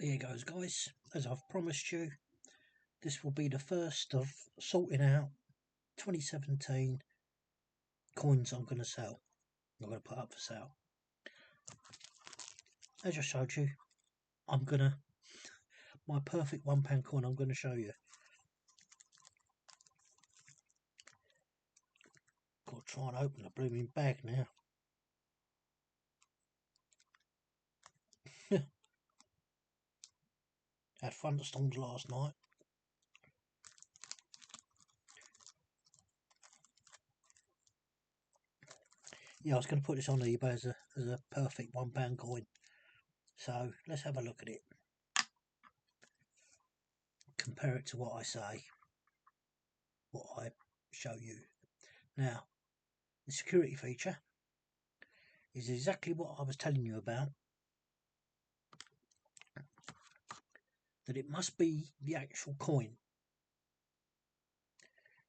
Here goes, guys. As I've promised you, this will be the first of sorting out 2017 coins I'm going to sell. I'm going to put up for sale. As I showed you, my perfect £1 coin I'm going to show you. Got to try and open the blooming bag now. Had thunderstorms last night. Yeah, I was going to put this on eBay as a perfect £1 coin. So let's have a look at it. Compare it to what I say, what I show you. Now, the security feature is exactly what I was telling you about. That it must be the actual coin,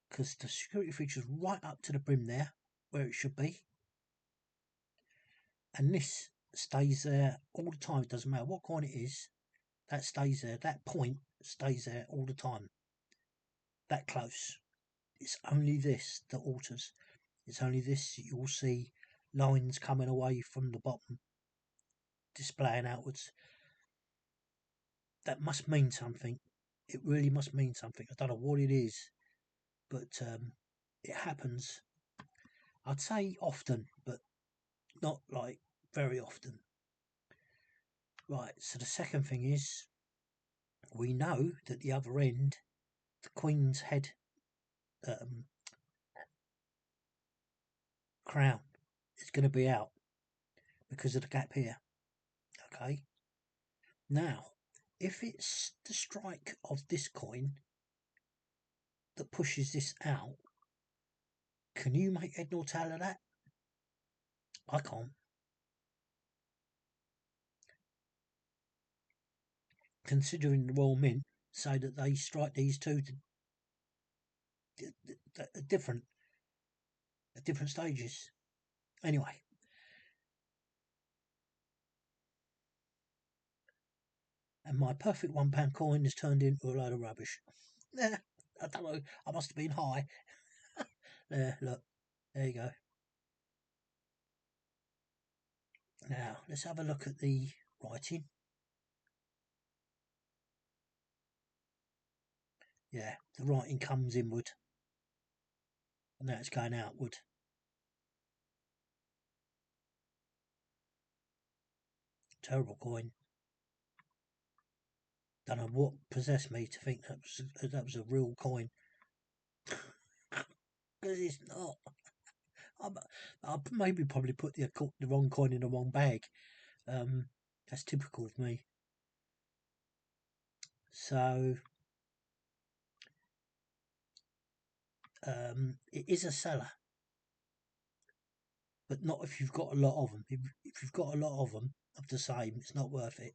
because the security feature is right up to the brim there where it should be, and this stays there all the time. It doesn't matter what coin it is, that stays there. That point stays there all the time, that close. It's only this that alters. It's only this that you'll see lines coming away from the bottom displaying outwards. That must mean something. It really must mean something. I don't know what it is, but it happens. I'd say often, but not like very often. Right, so the second thing is, we know that the other end, the Queen's head crown, is going to be out because of the gap here. Okay, now if it's the strike of this coin that pushes this out, can you make head nor tail of that? I can't. Considering the Royal Mint say that they strike these two at different stages. Anyway, and my perfect £1 coin has turned into a load of rubbish. I don't know, I must have been high. There, look, there you go. Now, let's have a look at the writing. Yeah, the writing comes inward. And now it's going outward. Terrible coin. Don't know what possessed me to think that was a real coin. Because it's not. I'll maybe probably put the wrong coin in the wrong bag. That's typical of me. So it is a seller, but not if you've got a lot of them. If you've got a lot of them of the same, it's not worth it.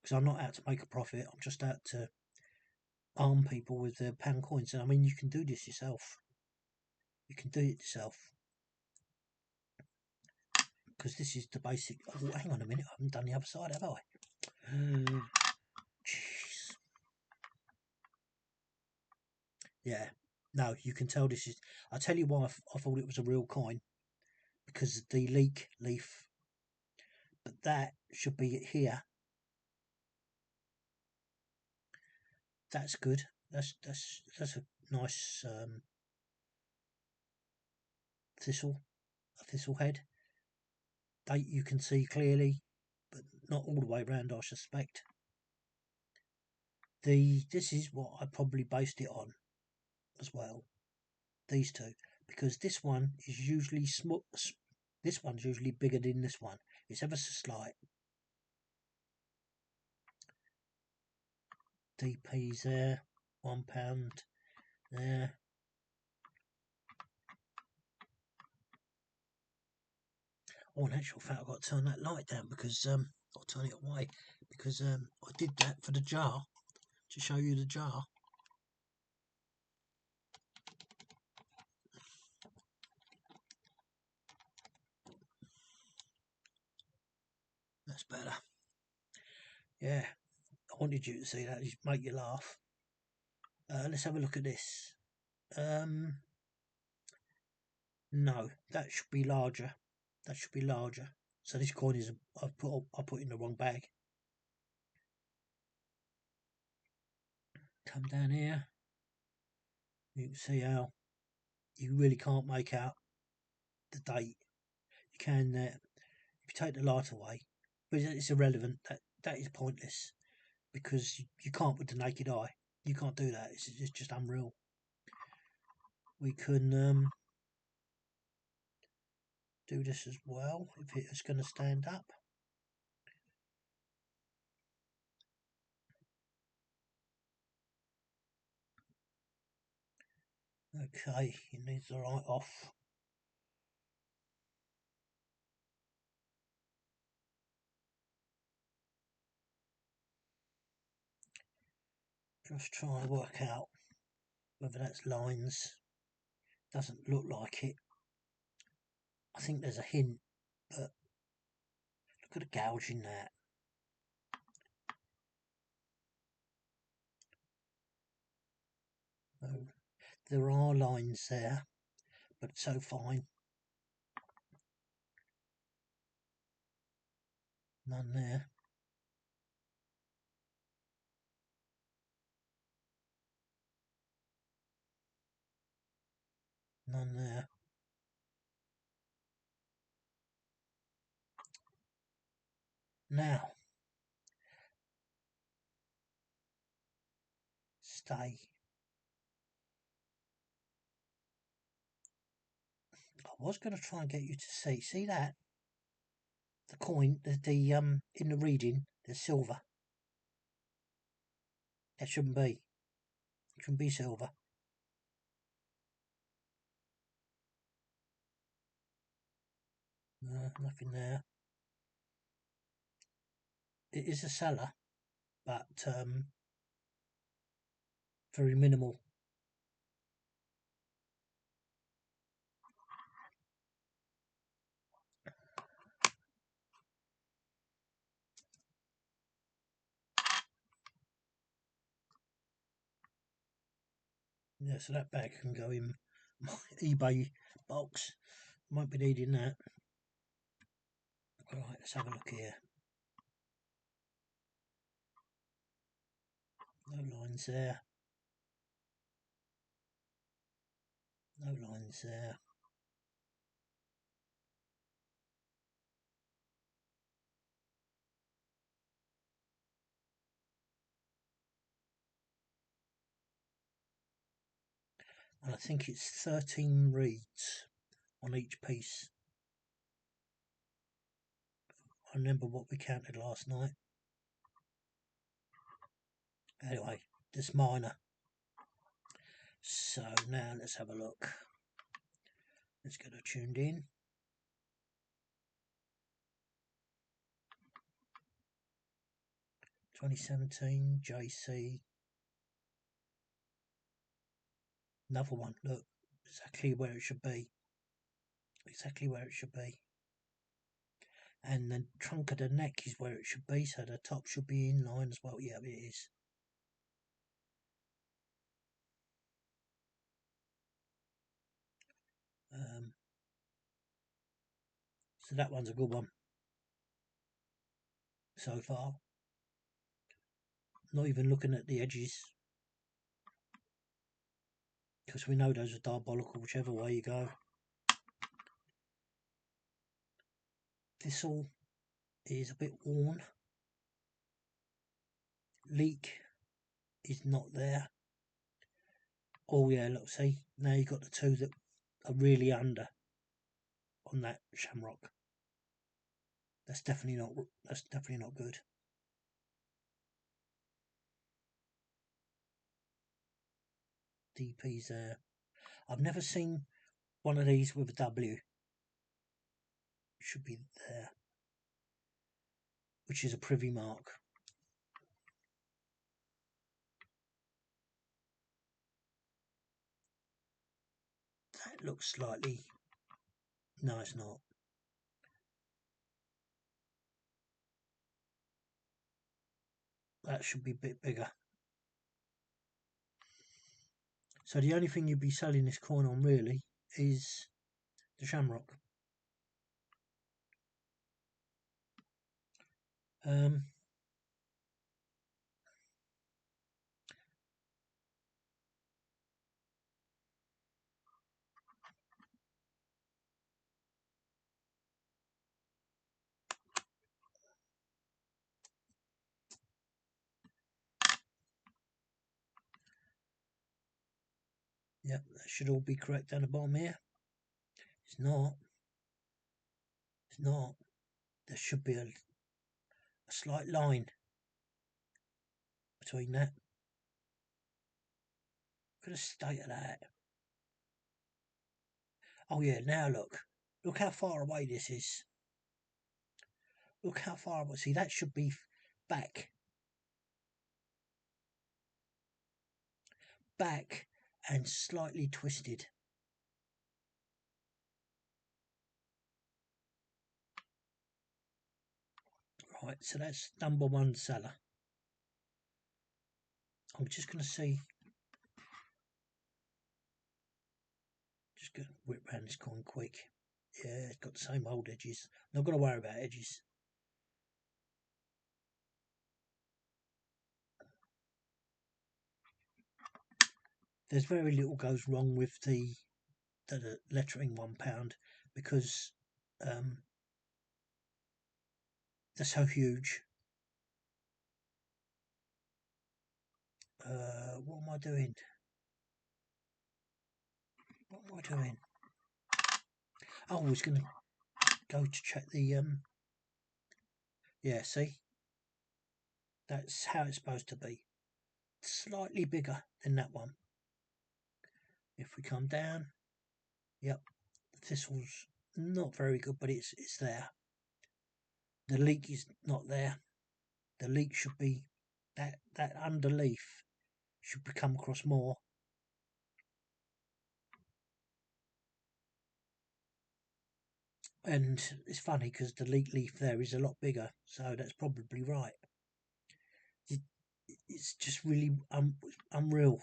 Because I'm not out to make a profit. I'm just out to arm people with their pound coins. And I mean, you can do this yourself. You can do it yourself. Because this is the basic. Oh, hang on a minute. I haven't done the other side, have I? Jeez. Yeah. No, you can tell this is. I'll tell you why I thought it was a real coin. Because of the leak leaf. But that should be here. That's good. That's a nice a thistle head. Date you can see clearly, but not all the way around, I suspect. This is what I probably based it on as well. These two, because this one is usually small. This one's usually bigger than this one. It's ever so slight. DP's there, £1 there. Oh, in actual fact, I've got to turn that light down because I'll turn it away because I did that for the jar to show you the jar. That's better. Yeah, I wanted you to see that, just make you laugh. Let's have a look at this. No, that should be larger. That should be larger. So this coin is I put in the wrong bag. Come down here. You can see how you really can't make out the date. You can if you take the light away, but it's irrelevant. That is pointless because you can't with the naked eye. You can't do that. It's just unreal. We can do this as well if it's going to stand up. Okay, it needs the light off. Just try and work out whether that's lines. Doesn't look like it. I think there's a hint, but look at the gouge in that. Oh, there are lines there, but it's so fine. None there. None there. Now, stay. I was going to try and get you to see that? The coin, in the reading, there's silver. That shouldn't be. It shouldn't be silver. No, nothing there. It is a seller, but very minimal. Yeah, so that bag can go in my eBay box. Won't be needing that. Alright, let's have a look here. No lines there. No lines there. And I think it's 13 reeds on each piece. I remember what we counted last night. Anyway, this minor. So now let's have a look. Let's get her tuned in. "2017 JC." Another one. Look, exactly where it should be. Exactly where it should be. And the trunk of the neck is where it should be, so the top should be in line as well. Yeah, it is. So that one's a good one so far. Not even looking at the edges, because we know those are diabolical whichever way you go. Thistle is a bit worn. Leak is not there. Oh yeah, look, see, now you've got the two that are really under on that shamrock. That's definitely not good. DP's there. I've never seen one of these with a W. It should be there, which is a privy mark. That looks slightly. No, it's not. that should be a bit bigger. So the only thing you'd be selling this coin on really is the shamrock. Yep, that should all be correct down the bottom here. It's not. It's not. There should be a slight line between that. Look at the state of that. Oh yeah, now look. Look how far away this is. Look how far away. See, that should be back. Back and slightly twisted. Right, so that's number one seller. I'm just going to see. Just going to whip around this coin quick. Yeah, it's got the same old edges. Not going to worry about edges. There's very little goes wrong with the lettering £1 because they're so huge. What am I doing? What am I doing? Oh, I was going to go to check the yeah, see, that's how it's supposed to be. Slightly bigger than that one. If we come down, yep, the thistle's not very good, but it's there. The leek is not there. The leek should be that underleaf should come across more. And it's funny because the leek leaf there is a lot bigger, so that's probably right. It's just really unreal.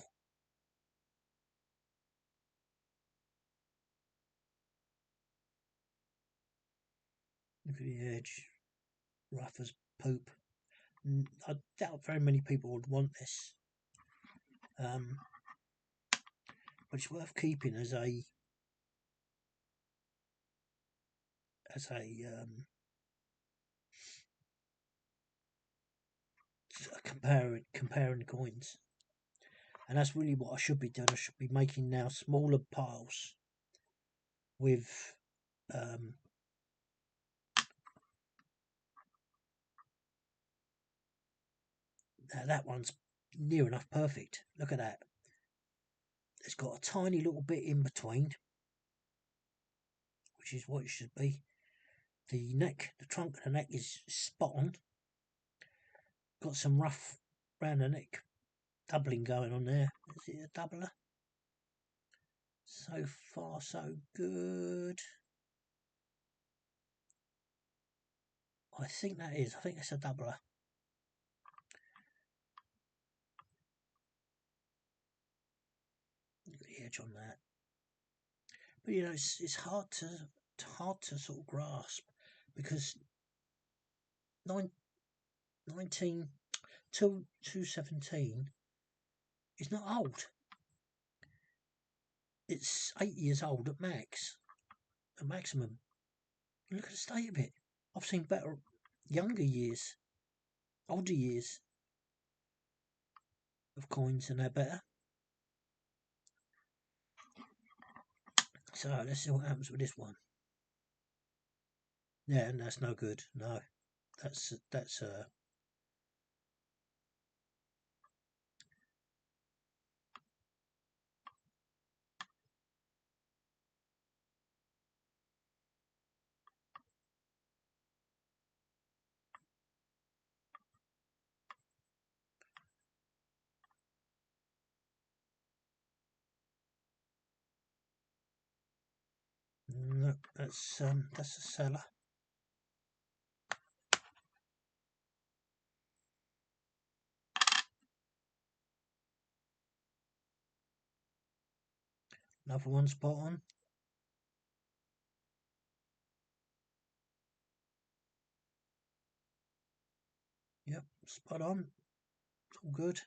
Look at the edge, rough as poop. I doubt very many people would want this, but it's worth keeping as a comparing coins. And that's really what I should be doing. I should be making now smaller piles with now that one's near enough perfect. Look at that. It's got a tiny little bit in between, which is what it should be. The neck, the trunk and the neck is spot on. Got some rough round the neck doubling going on there. Is it a doubler? So far so good. I think that is. I think it's a doubler. Look at the edge on that. But you know, it's hard to sort of grasp because 19 to 217 is not old. It's 8 years old at maximum. Look at the state of it. I've seen better, younger years, older years of coins and they're better. So let's see what happens with this one. Yeah, and that's no good. No, that's no, that's a seller. Another one spot on. Yep, spot on. It's all good.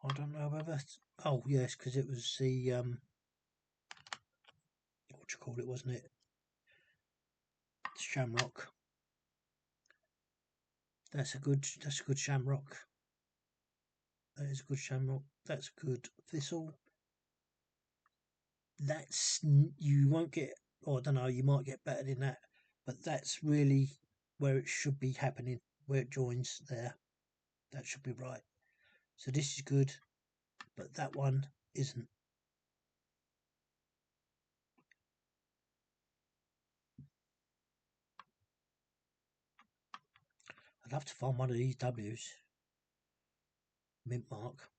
I don't know whether. Oh yes, because it was the what you call it, wasn't it? Shamrock. That's a good shamrock. That is a good shamrock. That's a good thistle. That's, you won't get, or I don't know, you might get better than that, but that's really where it should be happening, where it joins there. That should be right. So this is good, but that one isn't. I'd love to find one of these W's. Mint mark.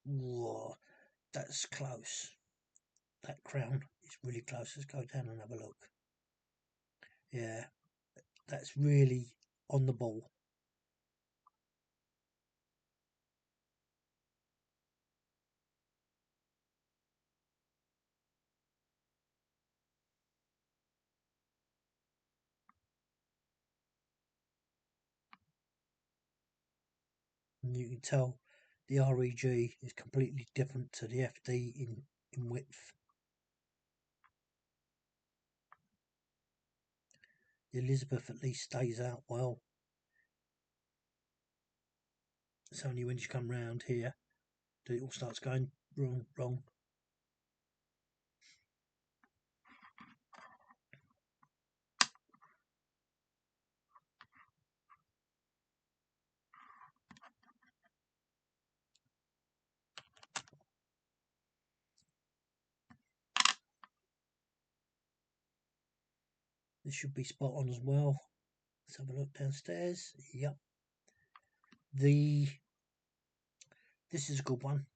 Whoa, that's close. That crown is really close. Let's go down and have a look. Yeah, that's really on the ball. And you can tell the REG is completely different to the FD in width. The Elizabeth at least stays out well. It's only when you come round here that it all starts going wrong. This should be spot on as well. Let's have a look downstairs. Yep. This is a good one.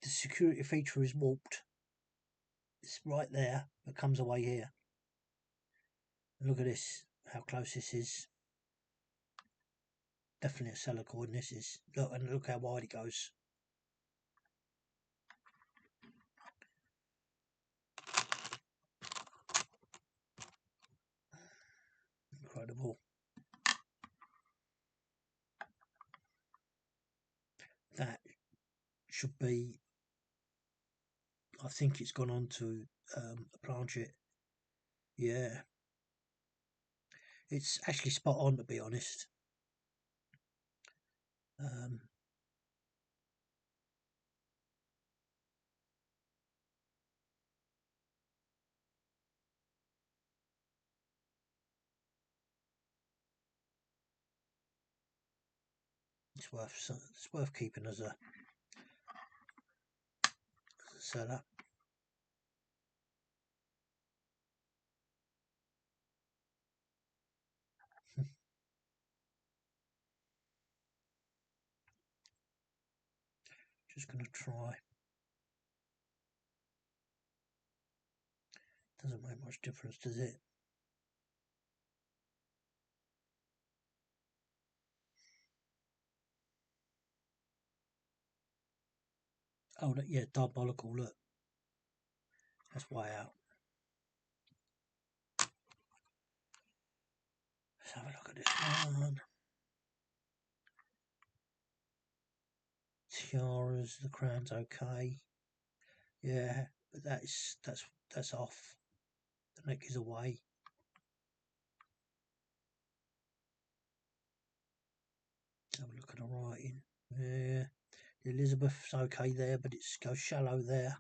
The security feature is warped. It's right there, but comes away here. And look at this, how close this is. Definitely a seller coin. This is. Look, and look how wide it goes. Incredible. That should be. I think it's gone on to a planchet. Yeah. It's actually spot on, to be honest. It's worth keeping as a seller. Just going to try. Doesn't make much difference, does it? Oh, yeah, diabolical. Look, that's way out. Let's have a look at this one. Tiaras, the crown's okay. Yeah, but that's off. The neck is away. Let's have a look at the writing. Yeah, the Elizabeth's okay there, but it goes shallow there.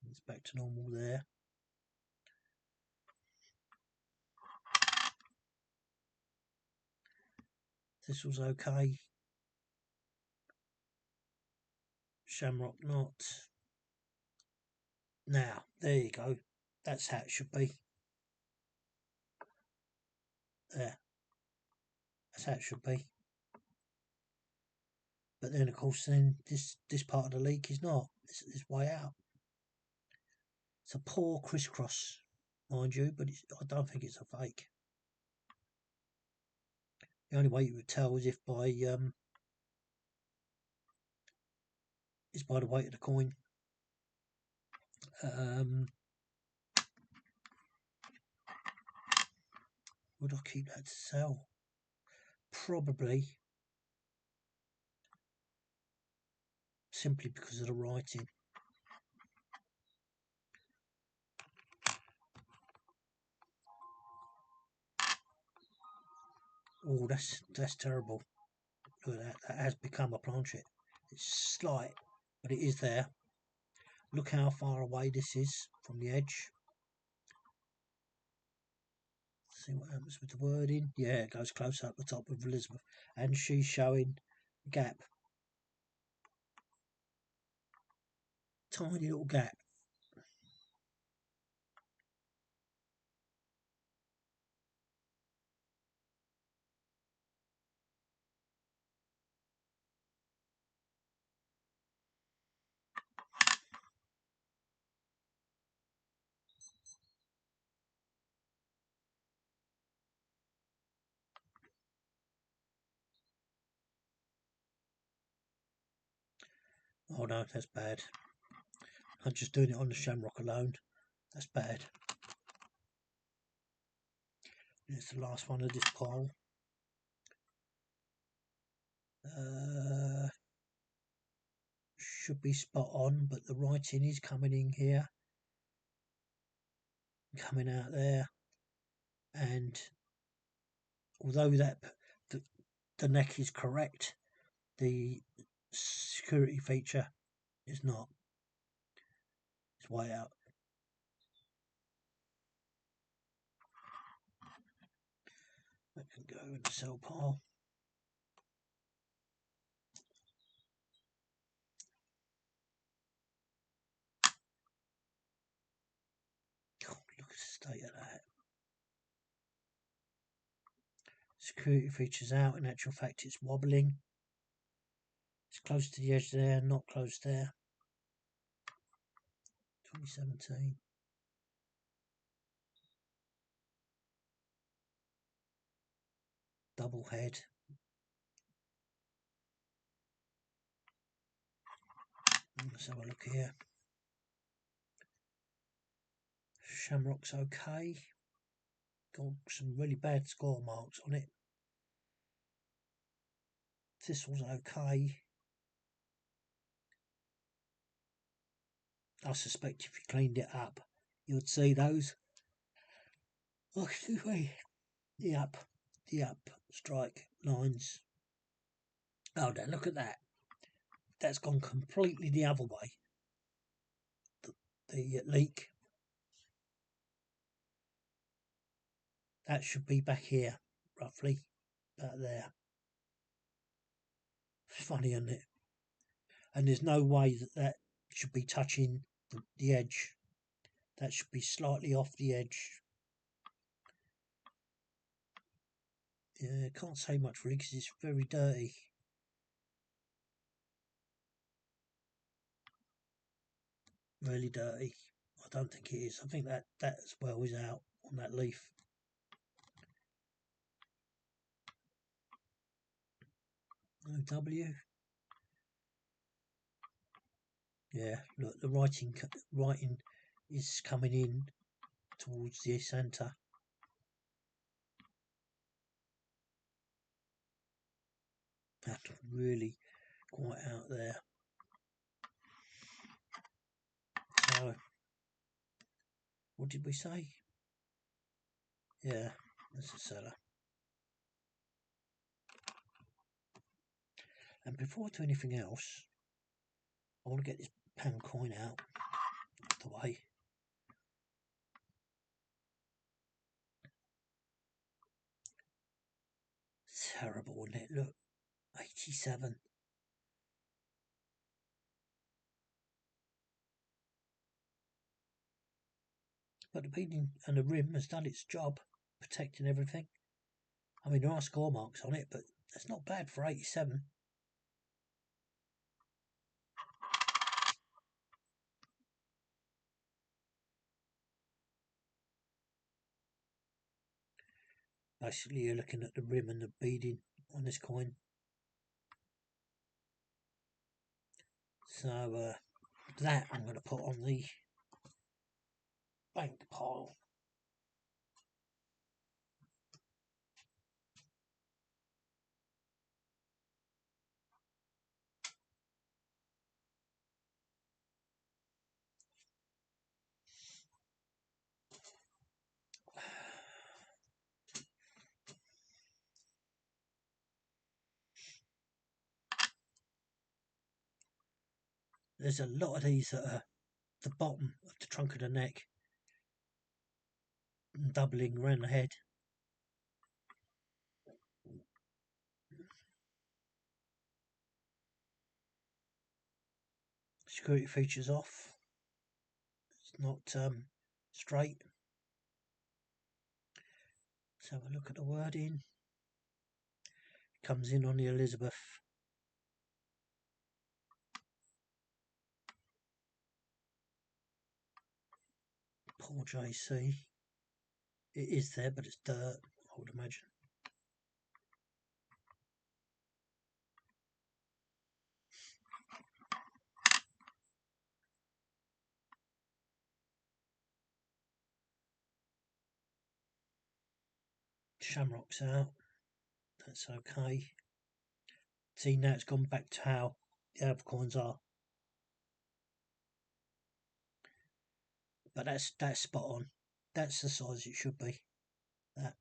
It's back to normal there. This was okay. Shamrock not. Now, there you go. That's how it should be. There. That's how it should be. But then, of course, then this part of the leak is not. It's way out. It's a poor crisscross, mind you, but I don't think it's a fake. The only way you would tell is if by the weight of the coin. Would I keep that to sell? Probably. Simply because of the writing. Oh, that's terrible. Look at that. That has become a planchet. It's slight, but it is there. Look how far away this is from the edge. See what happens with the wording. Yeah, it goes close up the top of Elizabeth. And she's showing a gap. Tiny little gap. Oh no, that's bad. I'm just doing it on the shamrock alone. That's bad. It's the last one of this pile. Should be spot on, but the writing is coming in here, coming out there, and although the neck is correct, the security feature is not. It's way out. That can go in the sell pile. God, look at the state of that. Security features out. In actual fact, it's wobbling. It's close to the edge there, not close there. 2017. Double head. Let's have a look here. Shamrock's okay. Got some really bad score marks on it. Thistle's okay. I suspect if you cleaned it up, you would see those. Oh, excuse me. The up strike lines. Oh, now look at that. That's gone completely the other way. The leak. That should be back here, roughly, about there. It's funny, isn't it? And there's no way that should be touching the edge. That should be slightly off the edge. Yeah, can't say much really because it's very dirty. Really dirty. I don't think it is. I think that as well is out on that leaf. OW. Yeah, look, the writing is coming in towards the centre. That's really quite out there. So, what did we say? Yeah, that's a seller. And before I do anything else, I want to get this pound coin out of the way. terrible, isn't it? Look, 87. But the beading and the rim has done its job, protecting everything. I mean, there are score marks on it, but that's not bad for 87. Basically, you're looking at the rim and the beading on this coin. So that I'm going to put on the bank pile. There's a lot of these that are the bottom of the trunk of the neck and doubling around the head. Security features off. It's not straight. Let's have a look at the wording. Comes in on the Elizabeth. Poor JC. It is there, but it's dirt, I would imagine. Shamrock's out. That's okay. See, now it's gone back to how the other coins are. But that's spot on. That's the size it should be. That.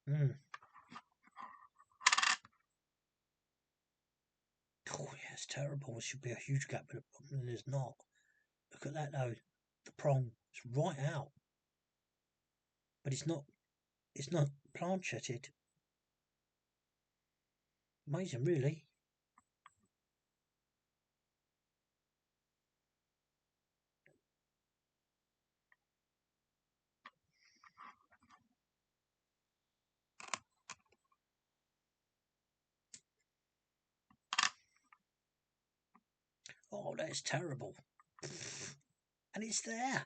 Oh yeah, it's terrible. There should be a huge gap, but there's not. Look at that though. The prong is right out. But it's not planchetted. Amazing, really. Oh, that's terrible. And it's there.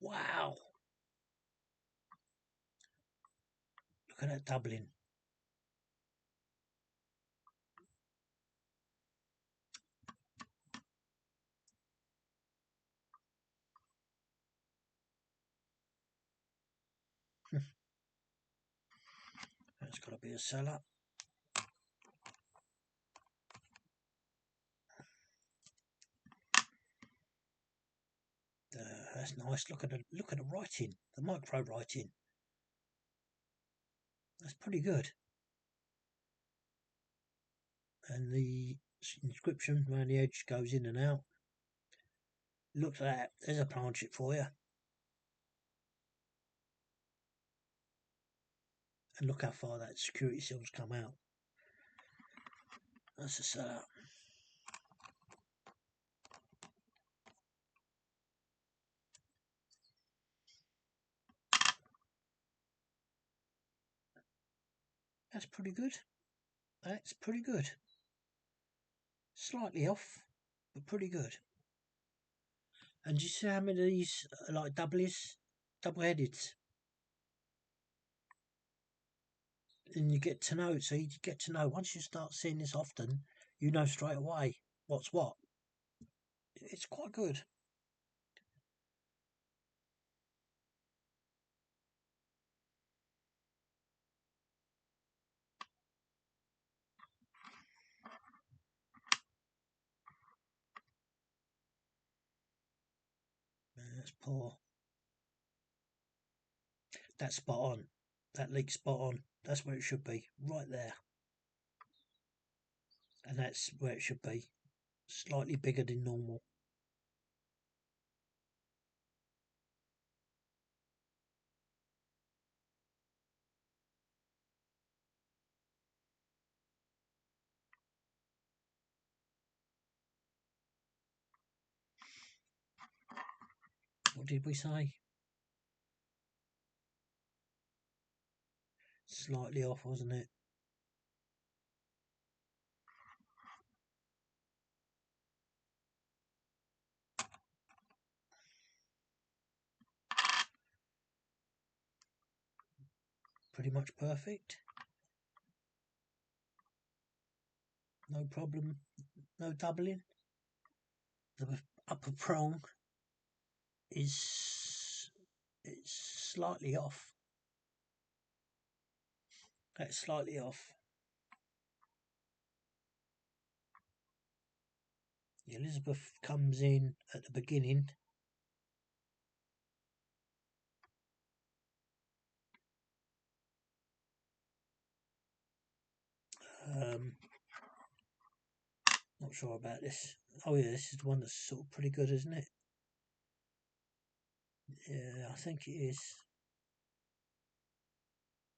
Wow. Look at that doubling. That's got to be a seller. That's nice. Look at the writing, the micro writing. That's pretty good. And the inscription around the edge goes in and out. Look at that. There's a planchet for you. And look how far that security seal's come out. That's a seller. That's pretty good. That's pretty good. Slightly off, but pretty good. And do you see how many of these are like double-headed? And you get to know, so you get to know, once you start seeing this often, you know straight away what's what. It's quite good. That's poor. That's spot on. That leak's spot on. That's where it should be. Right there. and that's where it should be, slightly bigger than normal. What did we say? Slightly off, wasn't it? Pretty much perfect. No problem. No doubling. The upper prong is it's slightly off. That's slightly off. Elizabeth comes in at the beginning. Not sure about this. Oh yeah, this is the one that's sort of pretty good, isn't it? Yeah, I think it is.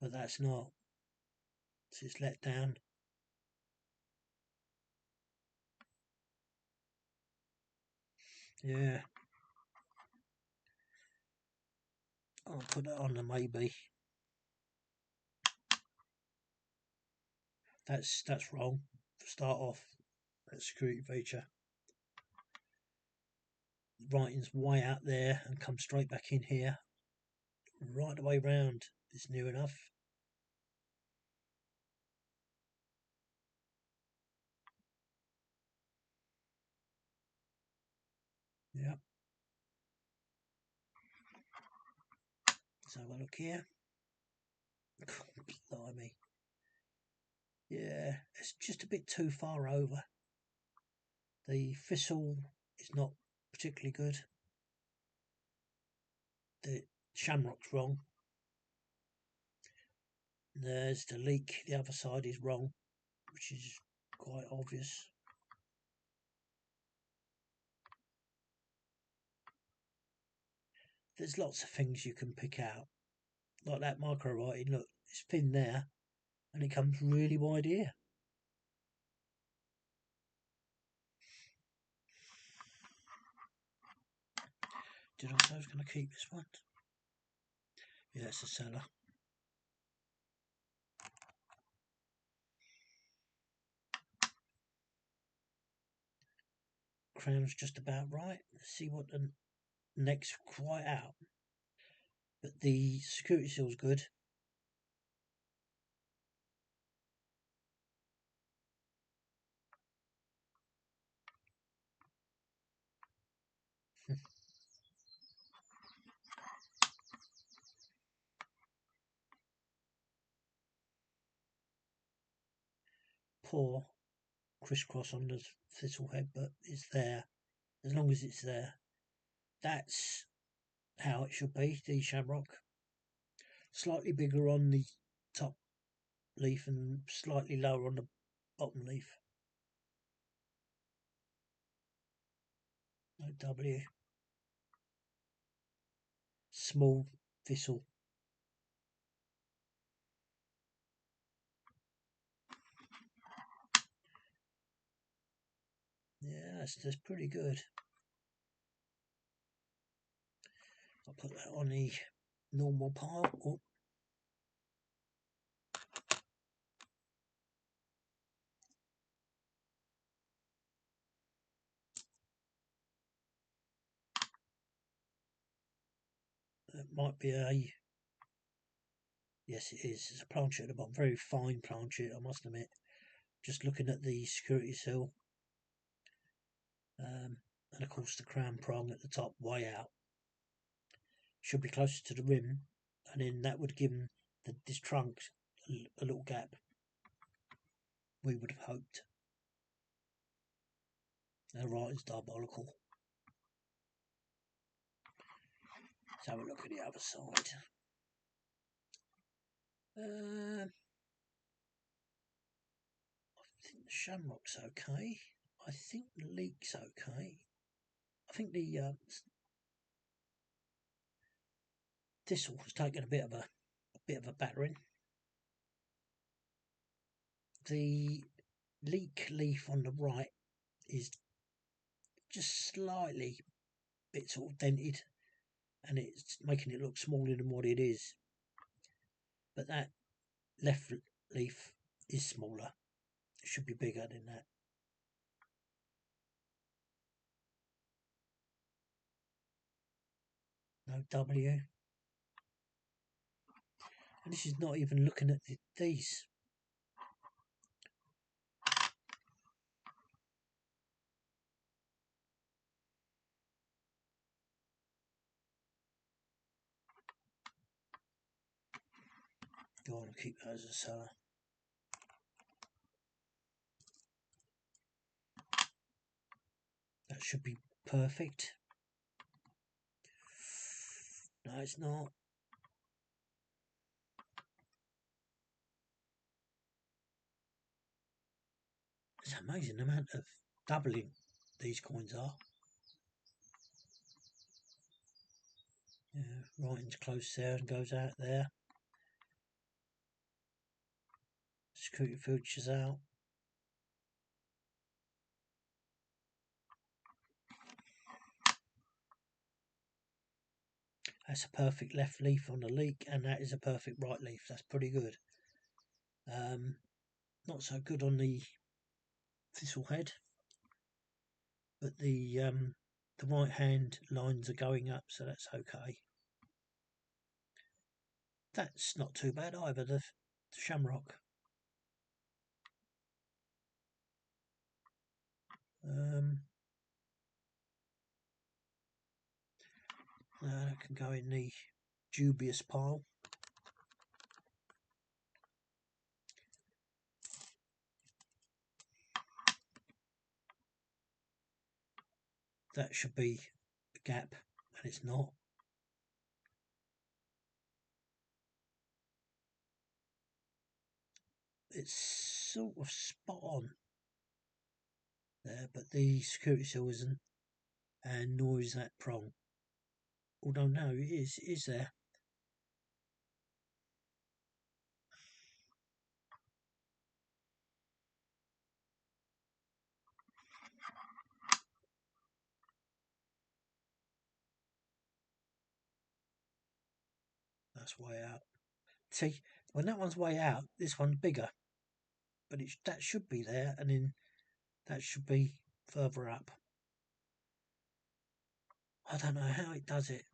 But that's not. So it's let down. Yeah. I'll put that on the maybe. That's wrong. Start off. That security feature. The writing's way out there and come straight back in here. Right the way round. It's near enough. Yeah. Let's have a look here. Blimey. Yeah, it's just a bit too far over. The thistle is not particularly good. The shamrock's wrong. There's the leek, the other side is wrong, which is quite obvious. There's lots of things you can pick out. Like that micro writing, look, it's thin there and it comes really wide here. Did I say I was going to keep this one? Yeah, it's a seller. Crown's just about right. Let's see what the neck's quite out. But the security seal's good. Poor crisscross on the thistle head, but it's there. As long as it's there. That's how it should be, the shamrock. Slightly bigger on the top leaf and slightly lower on the bottom leaf. No W. Small thistle. Yeah, that's pretty good. I'll put that on the normal pile. Oh. It might be a... Yes, it is. It's a planchet at the bottom. Very fine planchet, I must admit. Just looking at the security seal. And of course the crown prong at the top, way out. Should be closer to the rim. And then that would give this trunk a little gap. We would have hoped. The writing's diabolical. Let's have a look at the other side. I think Shamrock's okay. I think the leek's okay. I think the thistle has taken a bit of a battering. The leek leaf on the right is just slightly bit sort of dented, and it's making it look smaller than what it is. But that left leaf is smaller. It should be bigger than that. No W. And this is not even looking at these. I want to keep those as a seller. That should be perfect. No, it's not. It's amazing the amount of doubling these coins are. Yeah, writing's close there and goes out there. Security futures out. That's a perfect left leaf on the leek, and that is a perfect right leaf. That's pretty good. Not so good on the thistle head, but the right hand lines are going up, so that's okay. That's not too bad either, the shamrock. That can go in the dubious pile. That should be a gap, and it's not. It's sort of spot on there, but the security seal isn't, and nor is that prong. Although no, it is there. That's way out. See, when that one's way out, this one's bigger, but that should be there, and then that should be further up. I don't know how it does it.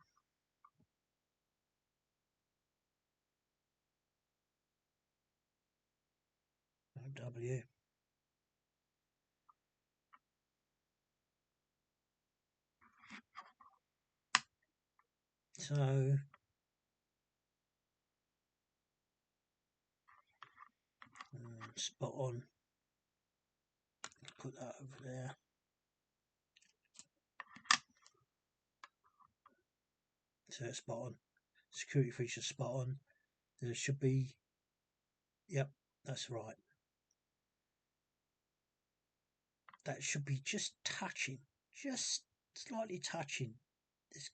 W. So spot on. Put that over there. So it's spot on. Security feature spot on. There should be. Yep, that's right. That should be just touching, just slightly touching this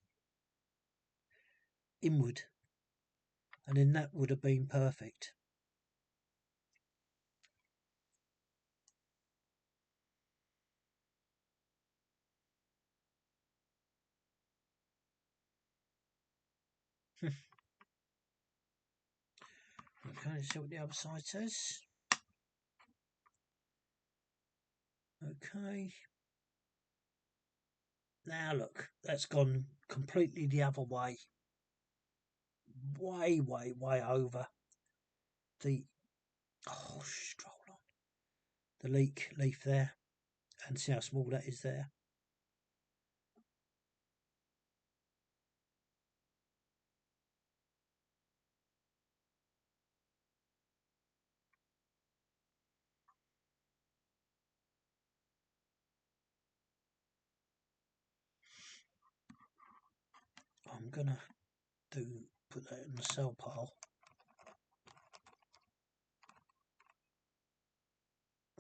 inward, and then that would have been perfect. Okay, let's see what the other side says. Okay. Now look, that's gone completely the other way. Way over the stroll on. The leaf there. And see how small that is there. I'm gonna put that in the sell pile.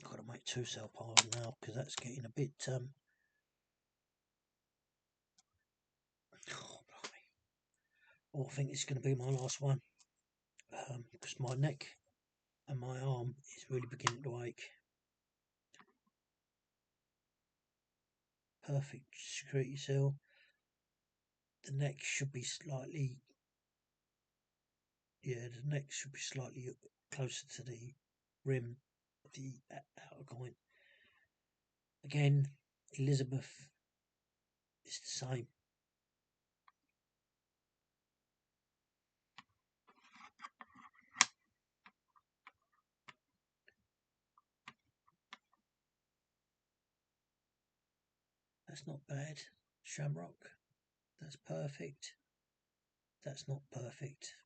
Gotta make make 2 cell piles now because that's getting a bit oh, I think it's going to be my last one because my neck and my arm is really beginning to ache. Perfect security seal. The neck should be slightly, yeah, the neck should be slightly closer to the rim of the outer coin. Again, Elizabeth is the same. That's not bad. Shamrock, that's perfect. That's not perfect.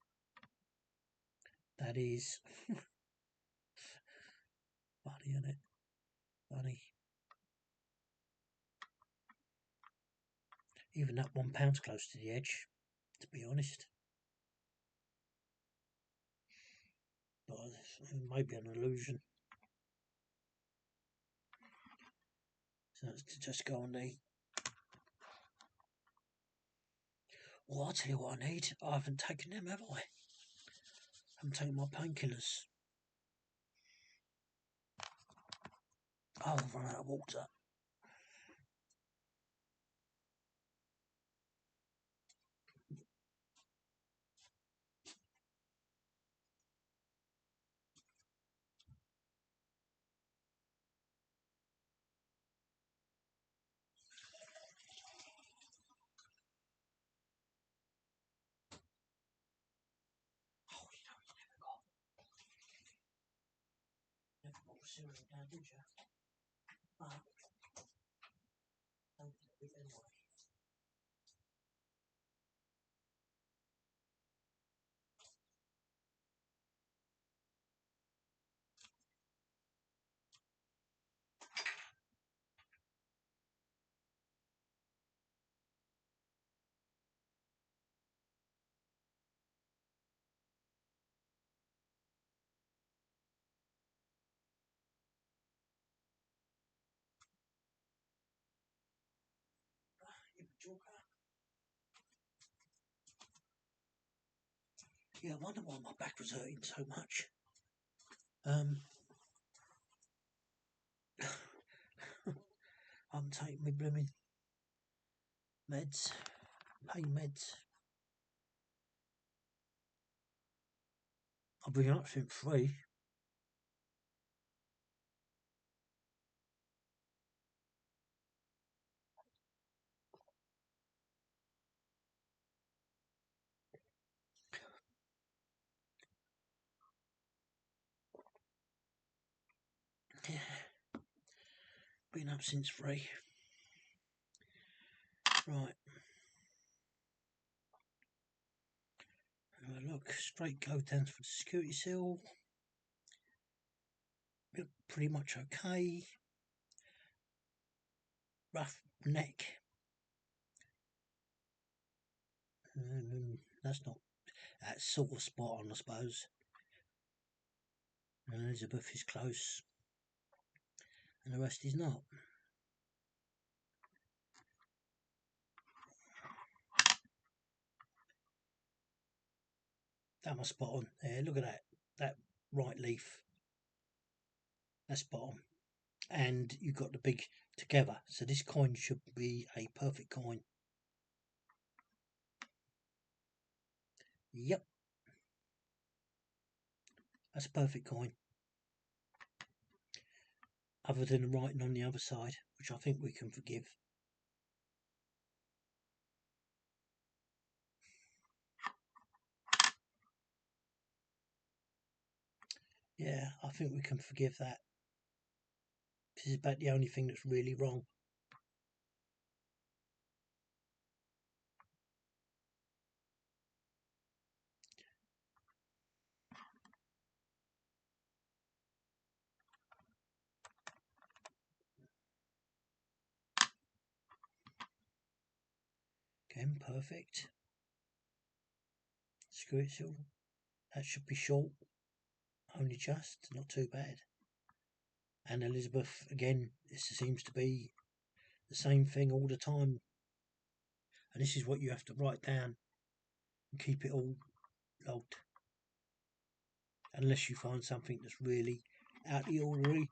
That is funny, isn't it? Funny. Even that £1's close to the edge, to be honest. But it may be an illusion. So it's to just go on the. Well, I'll tell you what I need. I haven't taken them, have I? I haven't taken my painkillers. Oh, I've run out of water. Oh, you know, you never got cereal down, did you? But don't do it anyway. Yeah, I wonder why my back was hurting so much. I'm taking my blooming meds, pain meds. I'll bring it up to 3. Yeah, been up since 3. Right. Look, straight go down for the security seal. Look pretty much okay. Rough neck. That's sort of spot on, I suppose. And Elizabeth is close, and the rest is not. That was spot on. There, look at that. That right leaf. That's spot on. And you've got the big together. So this coin should be a perfect coin. Yep. That's a perfect coin. Other than the writing on the other side, which I think we can forgive. Yeah, I think we can forgive that. This is about the only thing that's really wrong. Again, perfect. Screw it, Silver. That should be short. Only just, not too bad. And Elizabeth, again, this seems to be the same thing all the time. And this is what you have to write down and keep it all logged. Unless you find something that's really out of the ordinary.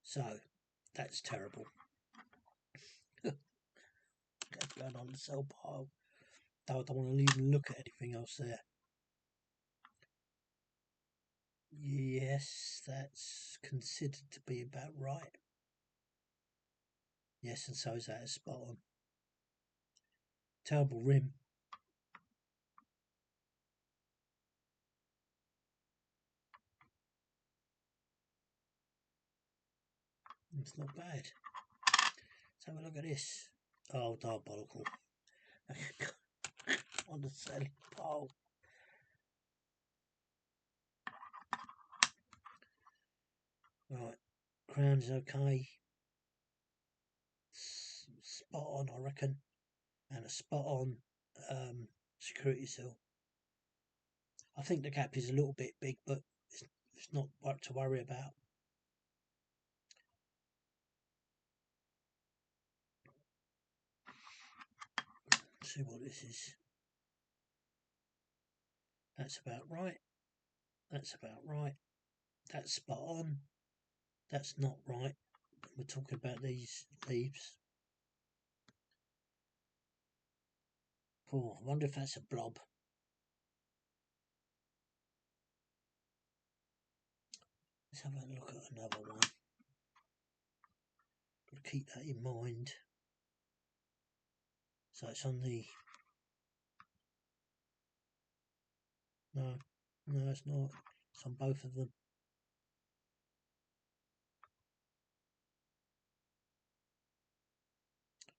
So, that's terrible. That's going on the sell pile. Though I don't want to even look at anything else there. Yes, that's considered to be about right. Yes, and so is that, spot on. Terrible rim. It's not bad. Let's have a look at this. Oh, diabolical. On the selling pile. Right, crown's okay. Spot on, I reckon. And a spot on security seal. I think the gap is a little bit big, but it's not what to worry about. Let's see what this is. That's about right. That's about right. That's spot on. That's not right. We're talking about these leaves. Oh, I wonder if that's a blob. Let's have a look at another one. Got to keep that in mind. So it's on the... No, it's not. It's on both of them.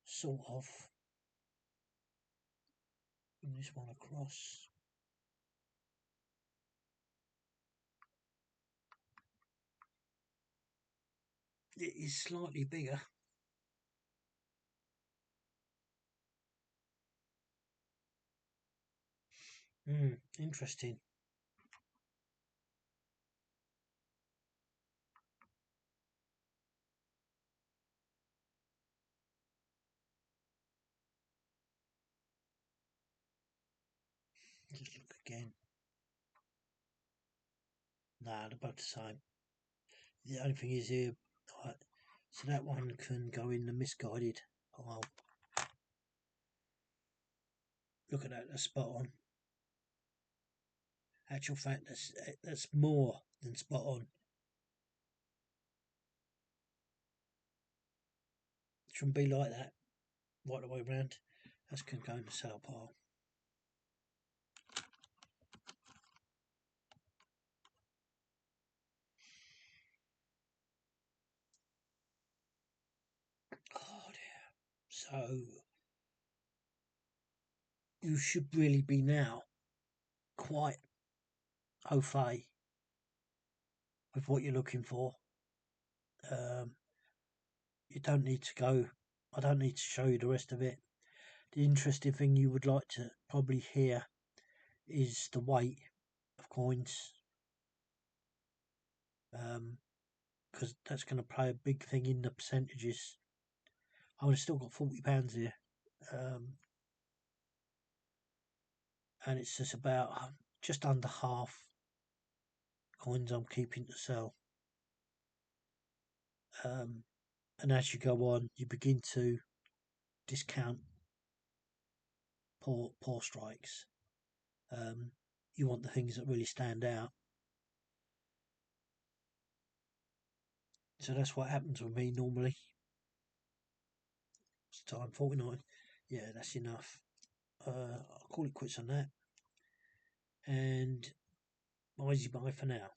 Sort of. Bring this one across. It is slightly bigger. Interesting. Just look again. Nah, they're both the same. The only thing is here, right, so that one can go in the misguided pile. Look at that, that's spot on. Actual fact, that's more than spot on. It shouldn't be like that, right the way round. That's can go in the sale pile. Oh dear. So you should really be now quite au fait with what you're looking for. You don't need to go. I don't need to show you the rest of it. The interesting thing you would like to probably hear is the weight of coins, because that's going to play a big thing in the percentages. I've still got £40 here, and it's just about just under half coins I'm keeping to sell. And as you go on, you begin to discount poor strikes. You want the things that really stand out. So that's what happens with me normally. It's time 49. Yeah, that's enough. I'll call it quits on that. And easy bye for now.